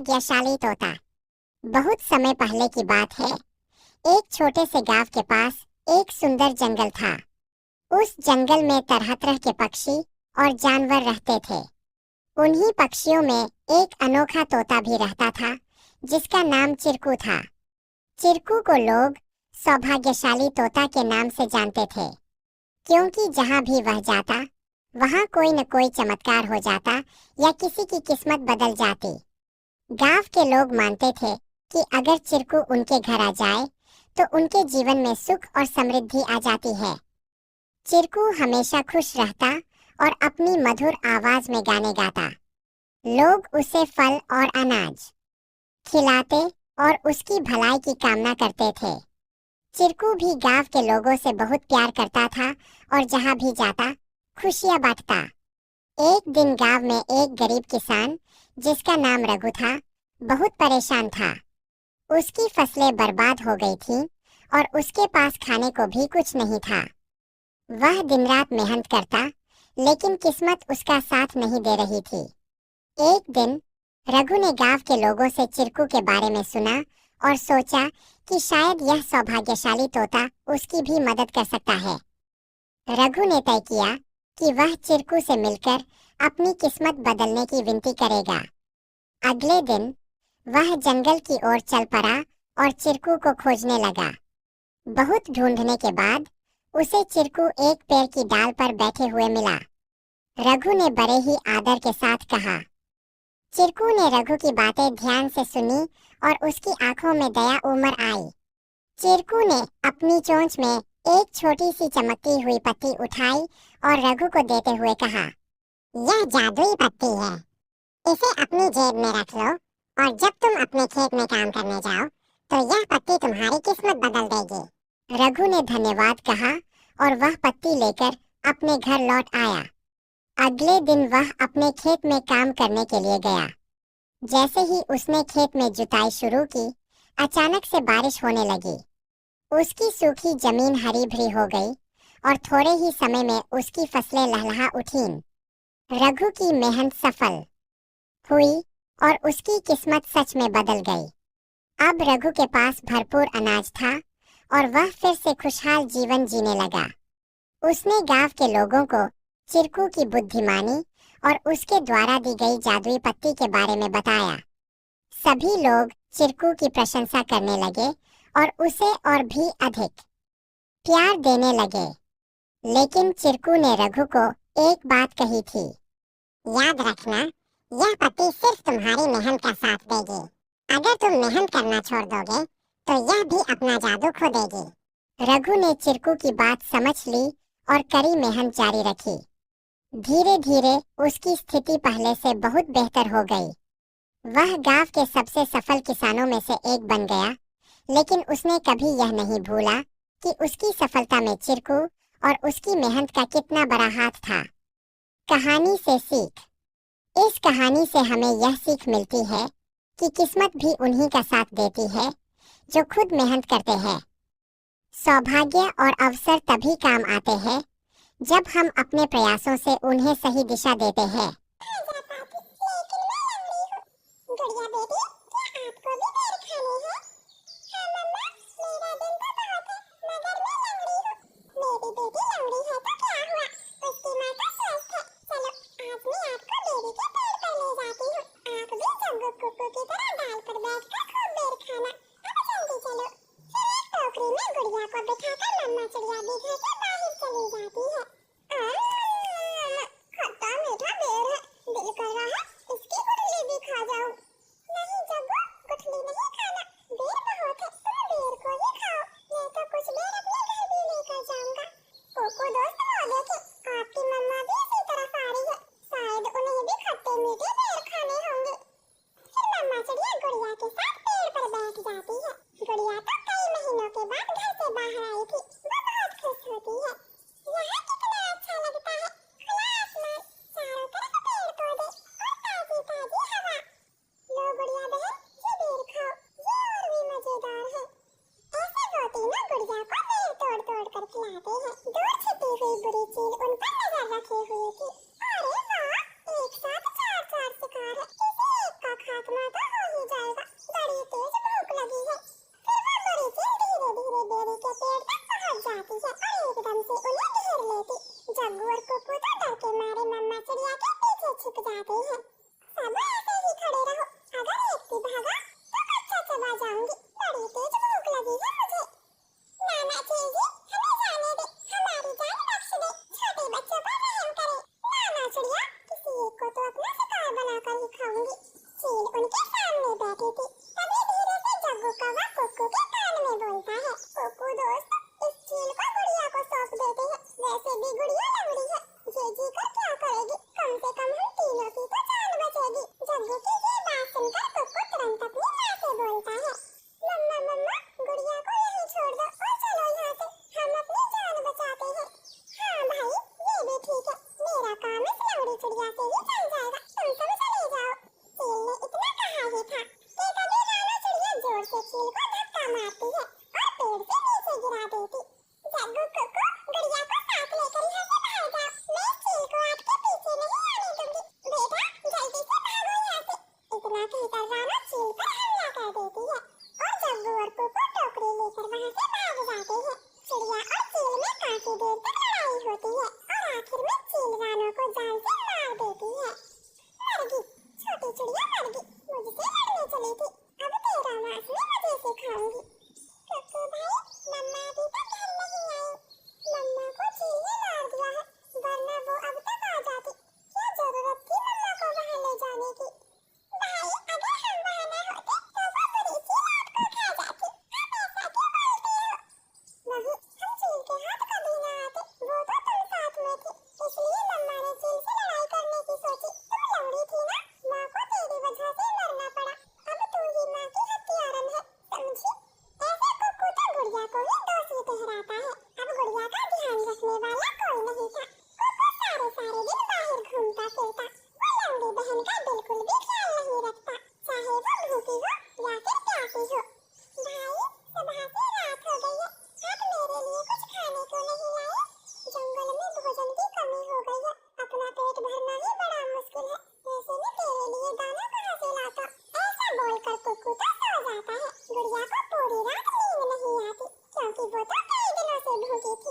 सौभाग्यशाली तोता। बहुत समय पहले की बात है। एक छोटे से गांव के पास एक सुंदर जंगल था। उस जंगल में तरह तरह के पक्षी और जानवर रहते थे। उन्हीं पक्षियों में एक अनोखा तोता भी रहता था, जिसका नाम चिरकू था। चिरकू को लोग सौभाग्यशाली तोता के नाम से जानते थे, क्योंकि जहां भी वह जाता, वहां कोई न कोई चमत्कार हो जाता या किसी की किस्मत बदल जाती। गांव के लोग मानते थे कि अगर चिरकू उनके घर आ जाए, तो उनके जीवन में सुख और समृद्धि आ जाती है। चिरकू हमेशा खुश रहता और अपनी मधुर आवाज में गाने गाता। लोग उसे फल और अनाज खिलाते और उसकी भलाई की कामना करते थे। चिरकू भी गांव के लोगों से बहुत प्यार करता था और जहां भी जाता, खुशियां बांटता। एक दिन गांव में एक गरीब किसान, जिसका नाम रघु था, बहुत परेशान था। उसकी फसलें बर्बाद हो गई थीं और उसके पास खाने को भी कुछ नहीं था। वह दिन रात मेहनत करता, लेकिन किस्मत उसका साथ नहीं दे रही थी। एक दिन रघु ने गांव के लोगों से चिरकू के बारे में सुना और सोचा कि शायद यह सौभाग्यशाली तोता उसकी भी मदद कर सकता है। रघु ने तय किया कि वह चिरकू से मिलकर अपनी किस्मत बदलने की विनती करेगा। अगले दिन वह जंगल की ओर चल पड़ा और चिरकू को खोजने लगा। बहुत ढूंढने के बाद उसे चिरकू एक पेड़ की डाल पर बैठे हुए मिला। रघु ने बड़े ही आदर के साथ कहा। चिरकू ने रघु की बातें ध्यान से सुनी और उसकी आंखों में दया उमड़ आई। चिरकू ने अपनी चोंच में एक छोटी सी चमकती हुई पत्ती उठाई और रघु को देते हुए कहा, यह जादुई पत्ती है। इसे अपनी जेब में रख लो और जब तुम अपने खेत में काम करने जाओ, तो यह पत्ती तुम्हारी किस्मत बदल देगी। रघु ने धन्यवाद कहा और वह पत्ती लेकर अपने घर लौट आया। अगले दिन वह अपने खेत में काम करने के लिए गया। जैसे ही उसने खेत में जुताई शुरू की, अचानक से बारिश होने लगी। उसकी सूखी जमीन हरी भरी हो गई और थोड़े ही समय में उसकी फसलें लहलहा उठीं। रघु की मेहनत सफल हुई और उसकी किस्मत सच में बदल गई। अब रघु के पास भरपूर अनाज था और वह फिर से खुशहाल जीवन जीने लगा। उसने गांव के लोगों को चिरकू की बुद्धिमानी और उसके द्वारा दी गई जादुई पत्ती के बारे में बताया। सभी लोग चिरकू की प्रशंसा करने लगे और उसे और भी अधिक प्यार देने लगे। लेकिन चिरकू ने रघु को एक बात कही थी, याद रखना, यह पत्ती सिर्फ तुम्हारी मेहनत का साथ देगी। अगर तुम मेहनत करना छोड़ दोगे, तो यह भी अपना जादू खो देगी। रघु ने चिरकू की बात समझ ली और कड़ी मेहनत जारी रखी। धीरे धीरे उसकी स्थिति पहले से बहुत बेहतर हो गई। वह गांव के सबसे सफल किसानों में से एक बन गया। लेकिन उसने कभी यह नहीं भूला कि उसकी सफलता में चिरकू और उसकी मेहनत का कितना बड़ा हाथ था। कहानी से सीख। इस कहानी से हमें यह सीख मिलती है कि किस्मत भी उन्हीं का साथ देती है जो खुद मेहनत करते हैं। सौभाग्य और अवसर तभी काम आते हैं जब हम अपने प्रयासों से उन्हें सही दिशा देते हैं। गुड़िया बेटी, क्या आपको भी बेर खानी है? हाँ मम्मा, मेरा दिन तो बहुत है, मगर मैं लंगड़ी हूँ। मेरी बेटी लंगड़ी है तो क्या हुआ? उसकी माँ तो स्वस्थ है। चलो, आज मैं आपको बेरी के पेड़ पर ले जाती हूँ। आप भी जग्गू कुक्कू की तरह डाल पर बैठकर खूब बेर खाना। अब जल्दी चलो। फिर एक टोकरी में गुड़िया को बिठाकर मम्मा चिड़िया भी घर से बाहर चली जाती है। खट्टा मीठा बेर है, दिल कर रहा है इसकी गुठली भी खा जाऊं। नहीं जग्गू, गुठली नहीं खाना, बेर बहुत है, तुम बेर को ही खाओ। मैं तो कुछ बेर अपने घर भी लेकर जाऊंगा। कोको दोस्त, वो देखे, आपकी मम्मा भी इसी तरफ आ रही है। शायद उन्हें भी खट्टे मीठे बेर खाने होंगे। फिर मम्मा चिड़िया गुड़िया के साथ पेड़ पर बैठ जाती है। गुड़िया तो कई महीनों के बाद घर से बाहर आई थी। वो बहुत खुश होती है। यहाँ कितना अच्छा लगता है, खुला आसमान, चारों तरफ पेड़ पौधे और जाएगा, बड़ी तेज भूख लगी है। फिर वो बुरी चील धीरे धीरे बेरी के पेड़ तक पहुंच जाती है और एकदम से उन्हें घेर लेती। जग्गू और कुकू तो डर के मारे मम्मा चिड़िया के पीछे छिप जाते हैं। सब ऐसे ही खड़े रहो, अगर एक भी भागा तो कच्चा चबा जाऊंगी, बड़ी तेज भूख लगी है मुझे। नाना चील जी, हमें जाने दे, हमारी जान बख्श दे, छोटे बच्चों पर रहम करे। नाना चिड़िया, किसी एक को तो अपना शिकार बनाकर ही खाऊंगी। चील उनके सामने बैठी थी, तभी धीरे से जग्गू कौवा कुकू के कान में बोलता है, कुकू दोस्त, इस चील को गुड़िया को सौंप देते हैं, वैसे भी गुड़िया लंगड़ी है, ये जीकर क्या करेगी, कम से कम हम तीनों की तो जान बचेगी। जग्गू की ये बात सुनकर कुकू तुरंत अपनी माँ से बोलता है, मम्मा मम्मा, गुड़िया को यहीं छोड़ दो और चलो यहाँ से, हम अपनी जान बचाते हैं। हाँ भाई, ये भी ठीक है, मेरा काम इस लंगड़ी चिड़िया से ही चल जाएगा, तुम सब चले जाओ। चील ने इतना कहा ही था कि तभी नाना चिड़िया जोर से चील को धक्का मारती है और पेड़ से नीचे गिरा देती। जग्गू कुकू, गुड़िया को साथ लेकर यहाँ से बाहर जाओ, मैं इस चील को आपके पीछे नहीं आने दूंगी, बेटा जल्दी से भागो यहाँ से। इतना कहकर राना चील पर हमला कर देती है और जग्गू और कुकू टोकरी लेकर वहाँ से भाग जाते हैं। चिड़िया और चील में काफी देर तक लड़ाई होती है और आखिर में चील रानों को जाल से मार देती है। मर गई, छोटी चिड़िया मर गई, मुझसे लड़ने चली थी, अब तेरा मांस मैं मजे से खाऊंगी। कुकू भाई, मम्मा अभी तक घर नहीं आई, मम्मा को चील ने मार दिया है, वरना वो अब तक आ जाती, क्या जरूरत थी मम्मा को वहाँ ले जाने की। भाई, अगर हम वहाँ न होते तो वो बुरी चील आपको खा जाती, आप ऐसा क्यों बोलते हो? नहीं, हम चील के हाथ कभी न आते, वो तो तुम साथ में थी, इसलिए मम्मा ने चील से लड़ाई करने की सोची। तुम लंगड़ी थी ना, माँ को तेरी वजह से मरना पड़ा, अब तू ही माँ की हत्यारन है, समझी? ऐसे कुकू तो गुड़िया को ही दोषी ठहराता है, अब गुड़िया का ध्यान रखने वाला कोई नहीं था। कुकू सारे सारे दिन बाहर घूमता फिरता, वो लंगड़ी बहन का बिल्कुल भी ख्याल नहीं रखता, चाहे वो भूखी हो या फिर प्यासी हो। भाई, सुबह से रात हो गई है, आप मेरे लिए कुछ खाने को नहीं लाए? जंगल में भोजन की कमी हो गई है, अपना पेट भरना ही बड़ा मुश्किल है, ऐसे में तेरे लिए दाना कहाँ से लाता? ऐसा बोलकर कुकू तो सो जाता है। गुड़िया को पूरी रात नींद नहीं आती, क्योंकि वो तो कई दिनों से भूखी थी।